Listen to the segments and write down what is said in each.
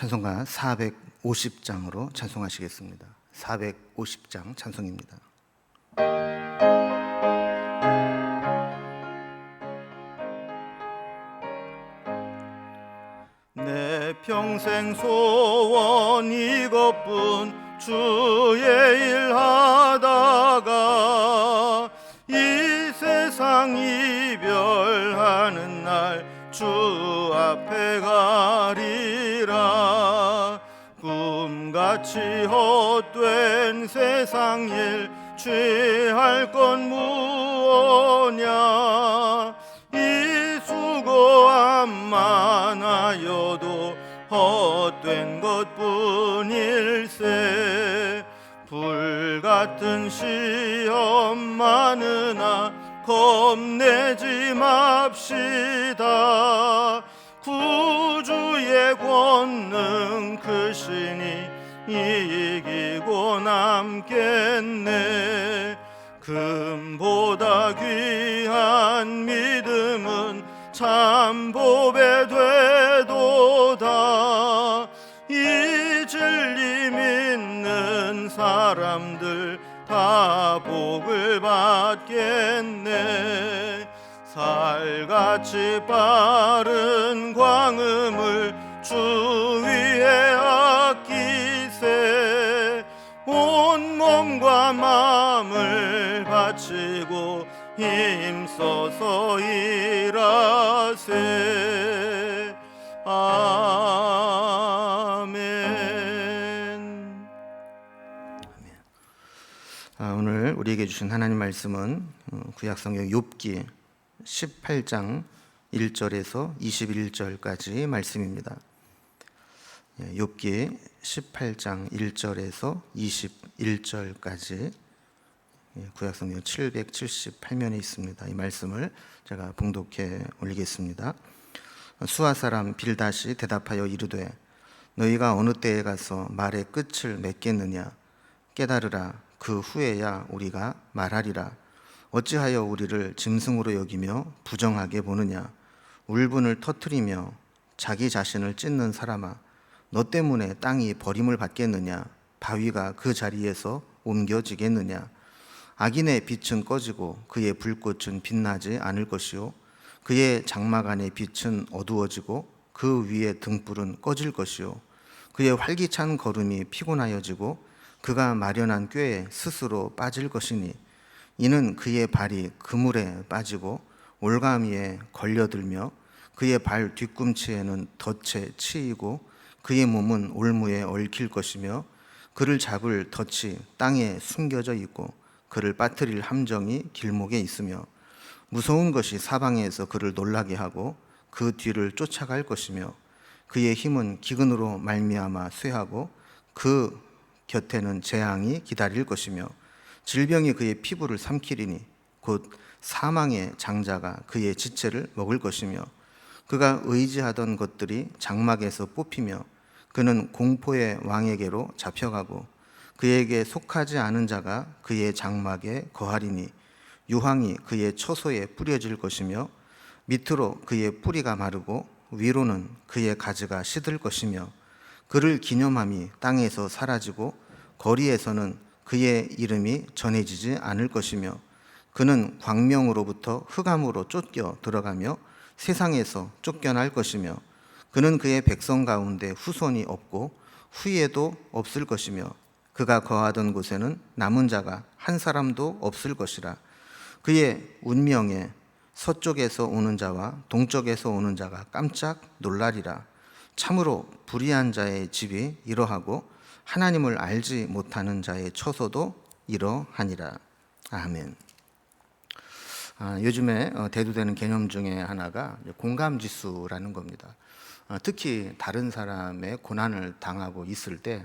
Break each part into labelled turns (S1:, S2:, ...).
S1: 찬송가 450장으로 찬송하시겠습니다. 450장 찬송입니다. 내 평생 소원 이것뿐 주의 일 하다가 이 세상 이별하는 날 주 앞에 가리라. 꿈같이 헛된 세상 일 취할 건 무엇냐. 이 수고함 많아여도 헛된 것뿐일세. 불같은 시험 많으나 겁내지 맙시다. 구주의 권능 크시니 이기고 남겠네. 금보다 귀한 믿음은 참 보배 되도다. 이 진리 믿는 사람들 다 복을 받겠네. 살같이 빠른 광음을 주 위에 아끼세. 온 몸과 마음을 바치고 힘써서 일하세. 아멘. 오늘 우리에게 주신 하나님 말씀은 구약성경 욥기 18장 1절에서 21절까지 말씀입니다. 욥기 18장 1절에서 21절까지 구약성경 778면에 있습니다. 이 말씀을 제가 봉독해 올리겠습니다. 수아 사람 빌닷이 대답하여 이르되 너희가 어느 때에 가서 말의 끝을 맺겠느냐. 깨달으라. 그 후에야 우리가 말하리라. 어찌하여 우리를 짐승으로 여기며 부정하게 보느냐. 울분을 터뜨리며 자기 자신을 찢는 사람아, 너 때문에 땅이 버림을 받겠느냐. 바위가 그 자리에서 옮겨지겠느냐. 악인의 빛은 꺼지고 그의 불꽃은 빛나지 않을 것이요 그의 장막 안의 빛은 어두워지고 그 위의 등불은 꺼질 것이요 그의 활기찬 걸음이 피곤하여지고 그가 마련한 꾀에 스스로 빠질 것이니 이는 그의 발이 그물에 빠지고 올가미에 걸려들며 그의 발 뒤꿈치에는 덫에 치이고 그의 몸은 올무에 얽힐 것이며 그를 잡을 덫이 땅에 숨겨져 있고 그를 빠뜨릴 함정이 길목에 있으며 무서운 것이 사방에서 그를 놀라게 하고 그 뒤를 쫓아갈 것이며 그의 힘은 기근으로 말미암아 쇠하고 그 곁에는 재앙이 기다릴 것이며 질병이 그의 피부를 삼키리니 곧 사망의 장자가 그의 지체를 먹을 것이며 그가 의지하던 것들이 장막에서 뽑히며 그는 공포의 왕에게로 잡혀가고 그에게 속하지 않은 자가 그의 장막에 거하리니 유황이 그의 처소에 뿌려질 것이며 밑으로 그의 뿌리가 마르고 위로는 그의 가지가 시들 것이며 그를 기념함이 땅에서 사라지고 거리에서는 그의 이름이 전해지지 않을 것이며 그는 광명으로부터 흑암으로 쫓겨 들어가며 세상에서 쫓겨날 것이며 그는 그의 백성 가운데 후손이 없고 후예도 없을 것이며 그가 거하던 곳에는 남은 자가 한 사람도 없을 것이라. 그의 운명에 서쪽에서 오는 자와 동쪽에서 오는 자가 깜짝 놀라리라. 참으로 불의한 자의 집이 이러하고 하나님을 알지 못하는 자의 처소도 이러하니라. 아멘. 요즘에 대두되는 개념 중에 하나가 공감지수라는 겁니다. 특히 다른 사람의 고난을 당하고 있을 때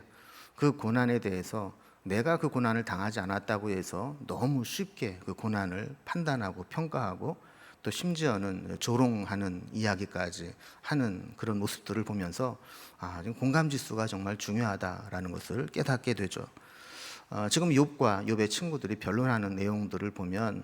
S1: 그 고난에 대해서 내가 그 고난을 당하지 않았다고 해서 너무 쉽게 그 고난을 판단하고 평가하고 또 심지어는 조롱하는 이야기까지 하는 그런 모습들을 보면서 공감지수가 정말 중요하다라는 것을 깨닫게 되죠. 지금 욥과 욥의 친구들이 변론하는 내용들을 보면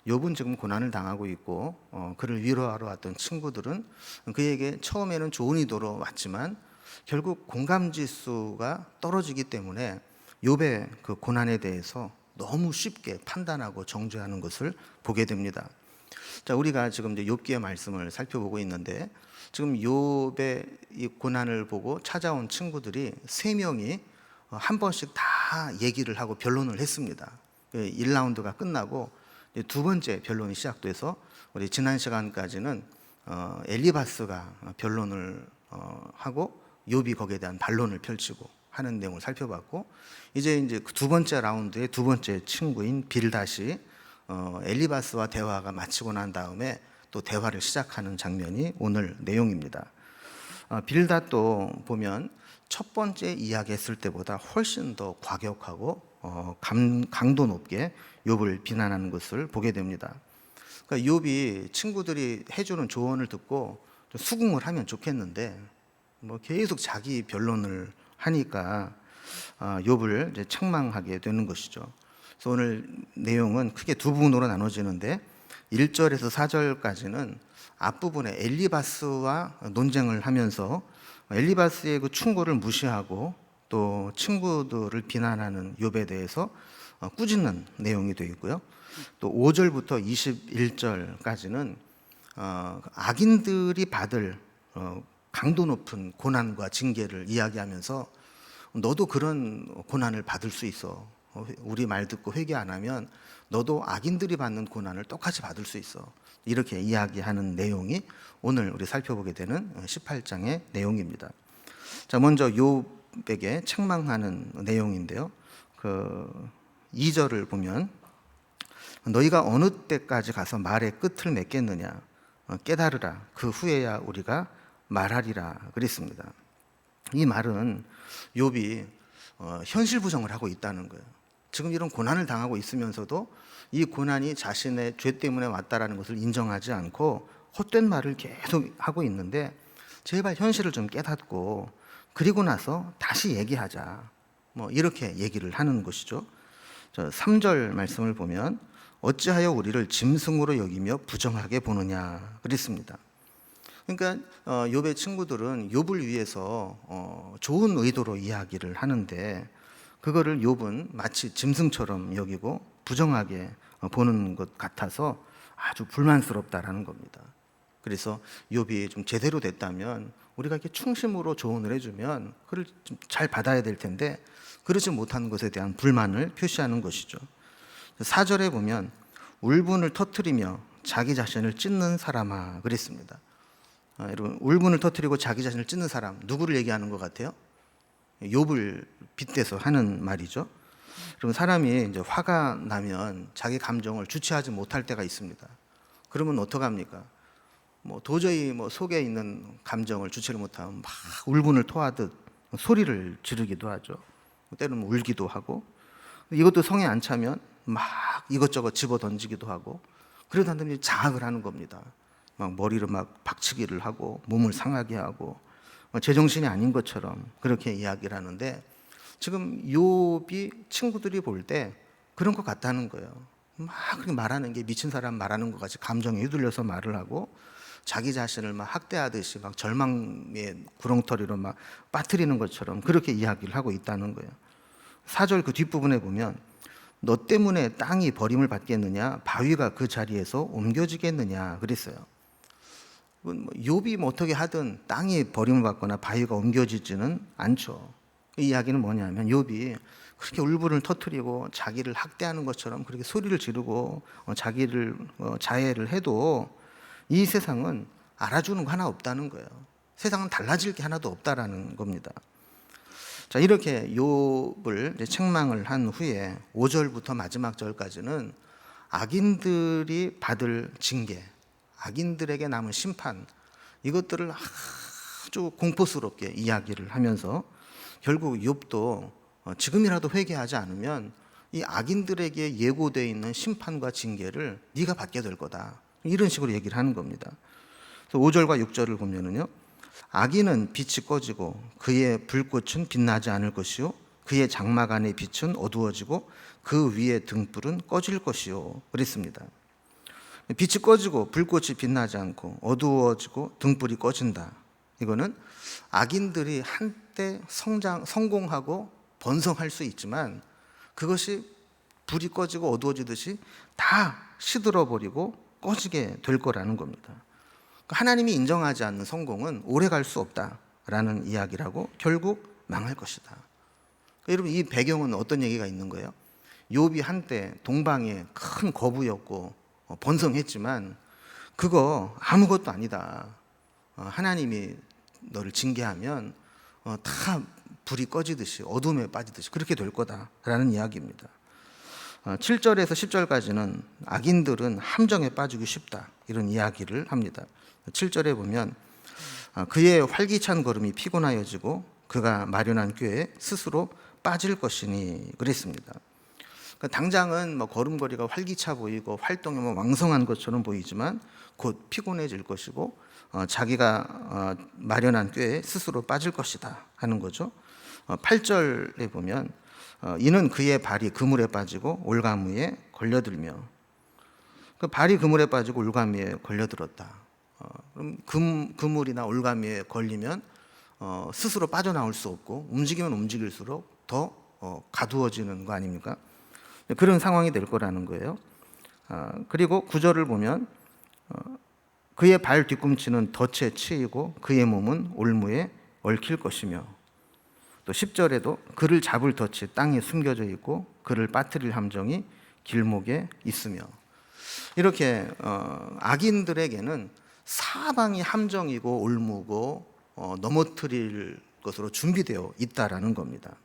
S1: 욥은 지금 고난을 당하고 있고 그를 위로하러 왔던 친구들은 그에게 처음에는 좋은 의도로 왔지만 결국 공감 지수가 떨어지기 때문에 욥의 그 고난에 대해서 너무 쉽게 판단하고 정죄하는 것을 보게 됩니다. 자, 우리가 지금 이제 욥기의 말씀을 살펴보고 있는데, 지금 욥의 이 고난을 보고 찾아온 친구들이 세 명이 한 번씩 다 얘기를 하고 변론을 했습니다. 1라운드가 끝나고 두 번째 변론이 시작돼서, 우리 지난 시간까지는 엘리바스가 변론을 하고 욥이 거기에 대한 반론을 펼치고 하는 내용을 살펴봤고, 이제 그 두 번째 라운드의 두 번째 친구인 빌닷이 엘리바스와 대화가 마치고 난 다음에 또 대화를 시작하는 장면이 오늘 내용입니다. 빌닷도 보면 첫 번째 이야기했을 때보다 훨씬 더 과격하고 강도 높게 욥을 비난하는 것을 보게 됩니다. 그러니까 욥이 친구들이 해주는 조언을 듣고 좀 수긍을 하면 좋겠는데, 계속 자기 변론을 하니까 욥을 이제 책망하게 되는 것이죠. 그래서 오늘 내용은 크게 두 부분으로 나눠지는데, 1절에서 4절까지는 앞부분에 엘리바스와 논쟁을 하면서 엘리바스의 그 충고를 무시하고 또 친구들을 비난하는 욥에 대해서 꾸짖는 내용이 되어 있고요. 또 5절부터 21절까지는 악인들이 받을 강도 높은 고난과 징계를 이야기하면서, 너도 그런 고난을 받을 수 있어. 우리 말 듣고 회개 안 하면 너도 악인들이 받는 고난을 똑같이 받을 수 있어. 이렇게 이야기하는 내용이 오늘 우리 살펴보게 되는 18장의 내용입니다. 자, 먼저 욥에게 책망하는 내용인데요. 그 2절을 보면, 너희가 어느 때까지 가서 말의 끝을 맺겠느냐, 깨달으라. 그 후에야 우리가 말하리라 그랬습니다. 이 말은 욥이 현실 부정을 하고 있다는 거예요. 지금 이런 고난을 당하고 있으면서도 이 고난이 자신의 죄 때문에 왔다라는 것을 인정하지 않고 헛된 말을 계속 하고 있는데, 제발 현실을 좀 깨닫고 그리고 나서 다시 얘기하자, 이렇게 얘기를 하는 것이죠. 3절 말씀을 보면, 어찌하여 우리를 짐승으로 여기며 부정하게 보느냐 그랬습니다. 그러니까 욥의 친구들은 욥을 위해서 좋은 의도로 이야기를 하는데, 그거를 욥은 마치 짐승처럼 여기고 부정하게 보는 것 같아서 아주 불만스럽다라는 겁니다. 그래서 욥이 좀 제대로 됐다면 우리가 이렇게 충심으로 조언을 해주면 그걸 좀 잘 받아야 될 텐데, 그러지 못한 것에 대한 불만을 표시하는 것이죠. 4절에 보면, 울분을 터뜨리며 자기 자신을 찢는 사람아 그랬습니다. 여러분, 울분을 터뜨리고 자기 자신을 찢는 사람, 누구를 얘기하는 것 같아요? 욥을 빗대서 하는 말이죠. 그러면 사람이 이제 화가 나면 자기 감정을 주체하지 못할 때가 있습니다. 그러면 어떡합니까? 도저히 속에 있는 감정을 주체를 못하면 막 울분을 토하듯 소리를 지르기도 하죠. 때로는 울기도 하고, 이것도 성에 안 차면 막 이것저것 집어 던지기도 하고, 그러다 보니 자학을 하는 겁니다. 막 머리를 막 박치기를 하고 몸을 상하게 하고 제정신이 아닌 것처럼 그렇게 이야기를 하는데, 지금 욥이 친구들이 볼 때 그런 것 같다는 거예요. 막 그렇게 말하는 게 미친 사람 말하는 것 같이 감정에 휘둘려서 말을 하고, 자기 자신을 막 학대하듯이 막 절망의 구렁텅이로 막 빠뜨리는 것처럼 그렇게 이야기를 하고 있다는 거예요. 4절 그 뒷부분에 보면, 너 때문에 땅이 버림을 받겠느냐, 바위가 그 자리에서 옮겨지겠느냐 그랬어요. 욥이 어떻게 하든 땅이 버림을 받거나 바위가 옮겨지지는 않죠. 이 이야기는 뭐냐면, 욥이 그렇게 울분을 터뜨리고 자기를 학대하는 것처럼 그렇게 소리를 지르고 자기를 자해를 해도 이 세상은 알아주는 거 하나 없다는 거예요. 세상은 달라질 게 하나도 없다라는 겁니다. 자, 이렇게 욥을 이제 책망을 한 후에 5절부터 마지막 절까지는 악인들이 받을 징계, 악인들에게 남은 심판, 이것들을 아주 공포스럽게 이야기를 하면서 결국 욥도 지금이라도 회개하지 않으면 이 악인들에게 예고되어 있는 심판과 징계를 네가 받게 될 거다, 이런 식으로 얘기를 하는 겁니다. 그래서 5절과 6절을 보면은요, 악인은 빛이 꺼지고 그의 불꽃은 빛나지 않을 것이요, 그의 장막 안의 빛은 어두워지고 그 위의 등불은 꺼질 것이요 그랬습니다. 빛이 꺼지고 불꽃이 빛나지 않고 어두워지고 등불이 꺼진다, 이거는 악인들이 한때 성공하고 번성할 수 있지만 그것이 불이 꺼지고 어두워지듯이 다 시들어버리고 꺼지게 될 거라는 겁니다. 하나님이 인정하지 않는 성공은 오래 갈 수 없다라는 이야기라고 결국 망할 것이다. 여러분, 이 배경은 어떤 얘기가 있는 거예요? 욥이 한때 동방에 큰 거부였고 번성했지만 그거 아무것도 아니다. 하나님이 너를 징계하면 다 불이 꺼지듯이 어둠에 빠지듯이 그렇게 될 거다라는 이야기입니다. 7절에서 10절까지는 악인들은 함정에 빠지기 쉽다 이런 이야기를 합니다. 7절에 보면 그의 활기찬 걸음이 피곤하여지고 그가 마련한 꾀에 스스로 빠질 것이니 그랬습니다. 당장은 걸음걸이가 활기차 보이고 활동이 왕성한 것처럼 보이지만 곧 피곤해질 것이고 자기가 마련한 꾀에 스스로 빠질 것이다 하는 거죠. 8절에 보면 이는 그의 발이 그물에 빠지고 올가미에 걸려들며, 그 발이 그물에 빠지고 올가미에 걸려들었다. 그럼 그물이나 올가미에 걸리면 스스로 빠져나올 수 없고 움직이면 움직일수록 더 가두어지는 거 아닙니까? 그런 상황이 될 거라는 거예요. 그리고 9절을 보면 그의 발 뒤꿈치는 덫에 치이고 그의 몸은 올무에 얽힐 것이며, 또 10절에도 그를 잡을 덫이 땅에 숨겨져 있고 그를 빠뜨릴 함정이 길목에 있으며, 이렇게 악인들에게는 사방이 함정이고 올무고 넘어뜨릴 것으로 준비되어 있다라는 겁니다.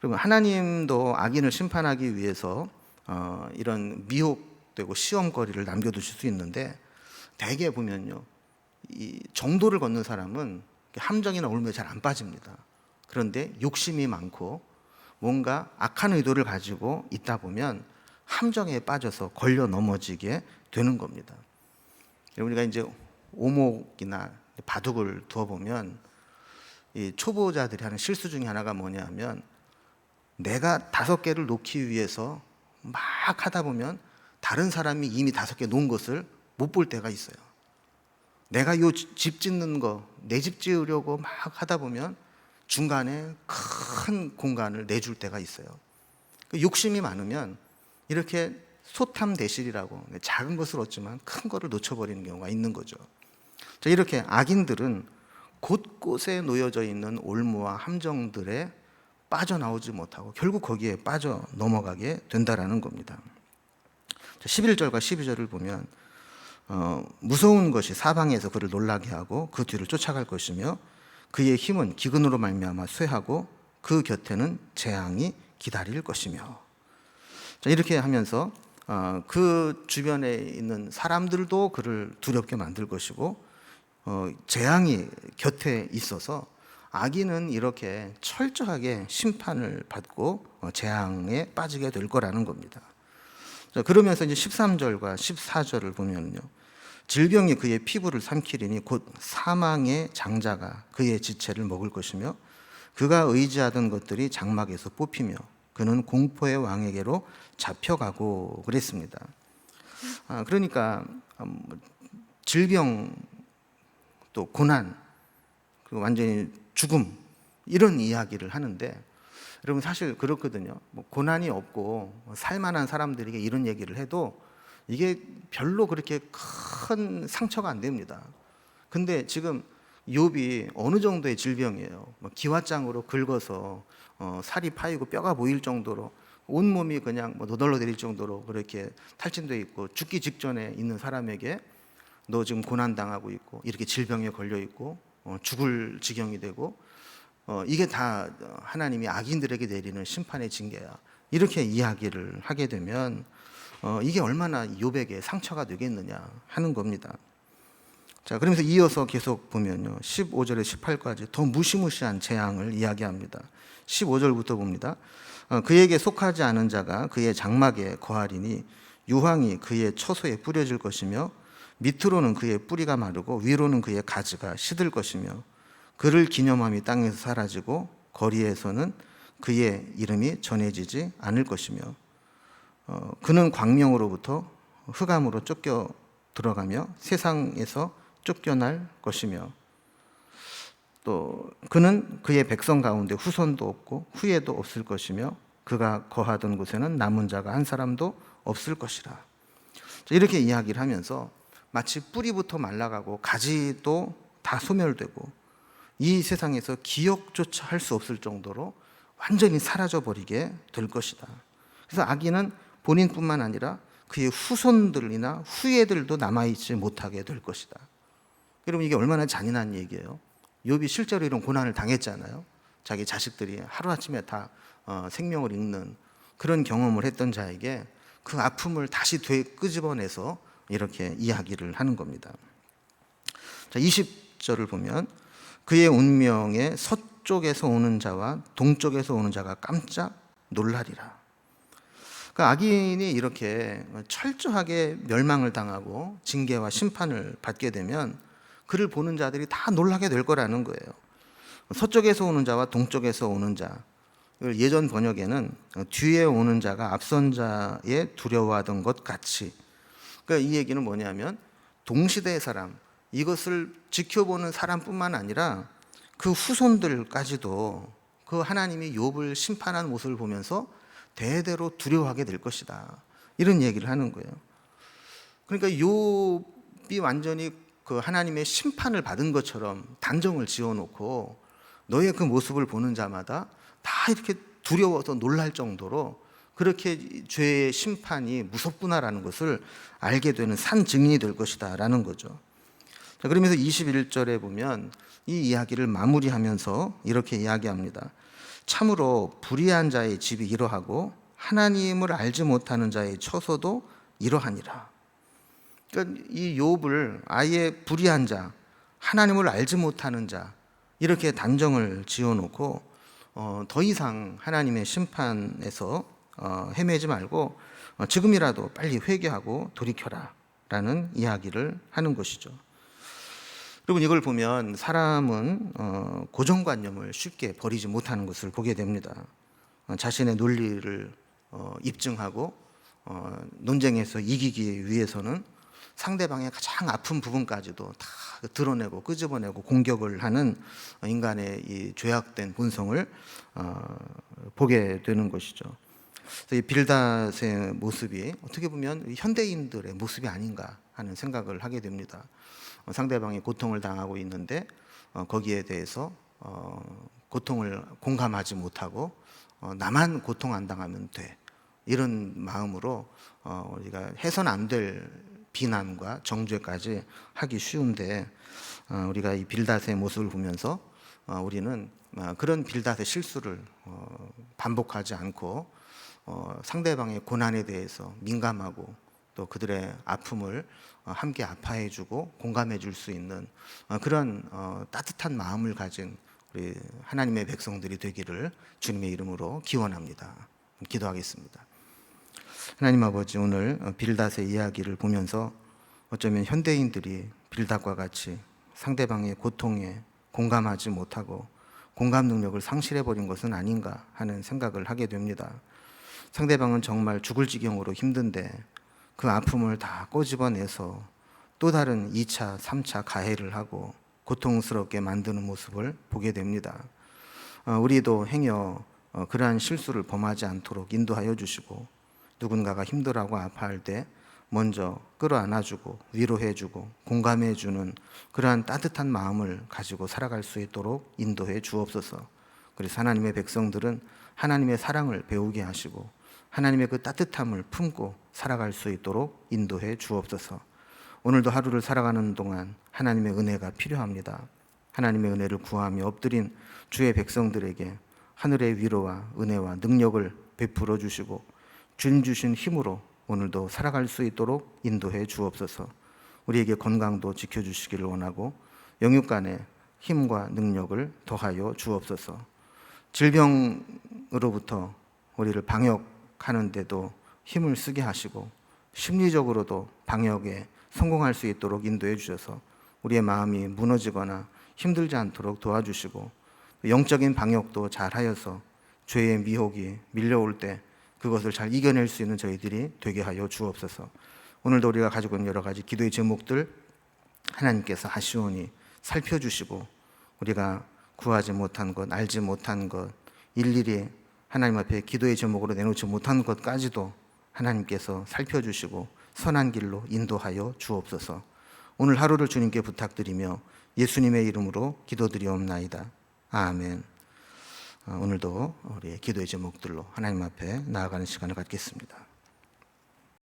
S1: 그리고 하나님도 악인을 심판하기 위해서 이런 미혹되고 시험거리를 남겨두실 수 있는데, 대개 보면요, 이 정도를 걷는 사람은 함정이나 올무에 잘 안 빠집니다. 그런데 욕심이 많고 뭔가 악한 의도를 가지고 있다 보면 함정에 빠져서 걸려 넘어지게 되는 겁니다. 우리가 이제 오목이나 바둑을 두어보면 이 초보자들이 하는 실수 중에 하나가 뭐냐면, 내가 5개를 놓기 위해서 막 하다 보면 다른 사람이 이미 5개 놓은 것을 못 볼 때가 있어요. 내가 요 집 짓는 거, 내 집 지으려고 막 하다 보면 중간에 큰 공간을 내줄 때가 있어요. 욕심이 많으면 이렇게 소탐대실이라고 작은 것을 얻지만 큰 거를 놓쳐버리는 경우가 있는 거죠. 자, 이렇게 악인들은 곳곳에 놓여져 있는 올무와 함정들에 빠져나오지 못하고 결국 거기에 빠져 넘어가게 된다라는 겁니다. 11절과 12절을 보면 무서운 것이 사방에서 그를 놀라게 하고 그 뒤를 쫓아갈 것이며 그의 힘은 기근으로 말미암아 쇠하고 그 곁에는 재앙이 기다릴 것이며. 자, 이렇게 하면서 그 주변에 있는 사람들도 그를 두렵게 만들 것이고 재앙이 곁에 있어서 악인은 이렇게 철저하게 심판을 받고 재앙에 빠지게 될 거라는 겁니다. 자, 그러면서 이제 13절과 14절을 보면요, 질병이 그의 피부를 삼키리니 곧 사망의 장자가 그의 지체를 먹을 것이며 그가 의지하던 것들이 장막에서 뽑히며 그는 공포의 왕에게로 잡혀가고 그랬습니다. 그러니까 질병, 또 고난, 그리고 완전히 죽음, 이런 이야기를 하는데, 여러분 사실 그렇거든요. 고난이 없고 살만한 사람들에게 이런 얘기를 해도 이게 별로 그렇게 큰 상처가 안 됩니다. 근데 지금 욥이 어느 정도의 질병이에요. 기왓장으로 긁어서 살이 파이고 뼈가 보일 정도로 온몸이 그냥 너덜너덜해질 정도로 그렇게 탈진되어 있고 죽기 직전에 있는 사람에게 너 지금 고난당하고 있고 이렇게 질병에 걸려 있고 죽을 지경이 되고 이게 다 하나님이 악인들에게 내리는 심판의 징계야, 이렇게 이야기를 하게 되면 이게 얼마나 욥에게 상처가 되겠느냐 하는 겁니다. 자, 그러면서 이어서 계속 보면요, 15절에 18까지 더 무시무시한 재앙을 이야기합니다. 15절부터 봅니다. 그에게 속하지 않은 자가 그의 장막에 거하리니 유황이 그의 처소에 뿌려질 것이며 밑으로는 그의 뿌리가 마르고 위로는 그의 가지가 시들 것이며 그를 기념함이 땅에서 사라지고 거리에서는 그의 이름이 전해지지 않을 것이며 그는 광명으로부터 흑암으로 쫓겨 들어가며 세상에서 쫓겨날 것이며. 또 그는 그의 백성 가운데 후손도 없고 후예도 없을 것이며 그가 거하던 곳에는 남은 자가 한 사람도 없을 것이라. 이렇게 이야기를 하면서 마치 뿌리부터 말라가고 가지도 다 소멸되고 이 세상에서 기억조차 할 수 없을 정도로 완전히 사라져버리게 될 것이다. 그래서 아기는 본인뿐만 아니라 그의 후손들이나 후예들도 남아있지 못하게 될 것이다. 여러분, 이게 얼마나 잔인한 얘기예요. 욥이 실제로 이런 고난을 당했잖아요. 자기 자식들이 하루아침에 다 생명을 잃는 그런 경험을 했던 자에게 그 아픔을 다시 끄집어내서 이렇게 이야기를 하는 겁니다. 자, 20절을 보면 그의 운명에 서쪽에서 오는 자와 동쪽에서 오는 자가 깜짝 놀라리라. 그러니까 악인이 이렇게 철저하게 멸망을 당하고 징계와 심판을 받게 되면 그를 보는 자들이 다 놀라게 될 거라는 거예요. 서쪽에서 오는 자와 동쪽에서 오는 자, 예전 번역에는 뒤에 오는 자가 앞선 자에 두려워하던 것 같이, 그러니까 이 얘기는 뭐냐면 동시대의 사람, 이것을 지켜보는 사람뿐만 아니라 그 후손들까지도 그 하나님이 욥을 심판하는 모습을 보면서 대대로 두려워하게 될 것이다, 이런 얘기를 하는 거예요. 그러니까 욥이 완전히 그 하나님의 심판을 받은 것처럼 단정을 지어놓고 너의 그 모습을 보는 자마다 다 이렇게 두려워서 놀랄 정도로 그렇게 죄의 심판이 무섭구나라는 것을 알게 되는 산 증인이 될 것이다 라는 거죠. 자, 그러면서 21절에 보면 이 이야기를 마무리하면서 이렇게 이야기합니다. 참으로 불의한 자의 집이 이러하고 하나님을 알지 못하는 자의 처소도 이러하니라. 그러니까 이 욥을 아예 불의한 자, 하나님을 알지 못하는 자, 이렇게 단정을 지어놓고 더 이상 하나님의 심판에서 헤매지 말고 지금이라도 빨리 회개하고 돌이켜라 라는 이야기를 하는 것이죠. 여러분, 이걸 보면 사람은 고정관념을 쉽게 버리지 못하는 것을 보게 됩니다. 자신의 논리를 입증하고 논쟁에서 이기기 위해서는 상대방의 가장 아픈 부분까지도 다 드러내고 끄집어내고 공격을 하는 인간의 이 죄악된 본성을 보게 되는 것이죠. 이 빌닷의 모습이 어떻게 보면 현대인들의 모습이 아닌가 하는 생각을 하게 됩니다. 상대방이 고통을 당하고 있는데 거기에 대해서 고통을 공감하지 못하고 나만 고통 안 당하면 돼, 이런 마음으로 우리가 해서는 안 될 비난과 정죄까지 하기 쉬운데, 우리가 이 빌닷의 모습을 보면서 우리는 그런 빌닷의 실수를 반복하지 않고 상대방의 고난에 대해서 민감하고 또 그들의 아픔을 함께 아파해 주고 공감해 줄 수 있는 그런 따뜻한 마음을 가진 우리 하나님의 백성들이 되기를 주님의 이름으로 기원합니다. 기도하겠습니다. 하나님 아버지, 오늘 빌닷의 이야기를 보면서 어쩌면 현대인들이 빌닷과 같이 상대방의 고통에 공감하지 못하고 공감 능력을 상실해버린 것은 아닌가 하는 생각을 하게 됩니다. 상대방은 정말 죽을 지경으로 힘든데 그 아픔을 다 꼬집어내서 또 다른 2차, 3차 가해를 하고 고통스럽게 만드는 모습을 보게 됩니다. 우리도 행여 그러한 실수를 범하지 않도록 인도하여 주시고, 누군가가 힘들어하고 아파할 때 먼저 끌어안아주고 위로해주고 공감해주는 그러한 따뜻한 마음을 가지고 살아갈 수 있도록 인도해 주옵소서. 그래서 하나님의 백성들은 하나님의 사랑을 배우게 하시고 하나님의 그 따뜻함을 품고 살아갈 수 있도록 인도해 주옵소서. 오늘도 하루를 살아가는 동안 하나님의 은혜가 필요합니다. 하나님의 은혜를 구하며 엎드린 주의 백성들에게 하늘의 위로와 은혜와 능력을 베풀어 주시고 주님 주신 힘으로 오늘도 살아갈 수 있도록 인도해 주옵소서. 우리에게 건강도 지켜주시기를 원하고 영육간의 힘과 능력을 더하여 주옵소서. 질병으로부터 우리를 방역하는데도 힘을 쓰게 하시고 심리적으로도 방역에 성공할 수 있도록 인도해 주셔서 우리의 마음이 무너지거나 힘들지 않도록 도와주시고 영적인 방역도 잘하여서 죄의 미혹이 밀려올 때 그것을 잘 이겨낼 수 있는 저희들이 되게 하여 주옵소서. 오늘도 우리가 가지고 있는 여러 가지 기도의 제목들 하나님께서 하시오니 살펴주시고 우리가 구하지 못한 것, 알지 못한 것, 일일이 하나님 앞에 기도의 제목으로 내놓지 못한 것까지도 하나님께서 살펴주시고 선한 길로 인도하여 주옵소서. 오늘 하루를 주님께 부탁드리며 예수님의 이름으로 기도드리옵나이다. 아멘. 오늘도 우리의 기도의 제목들로 하나님 앞에 나아가는 시간을 갖겠습니다.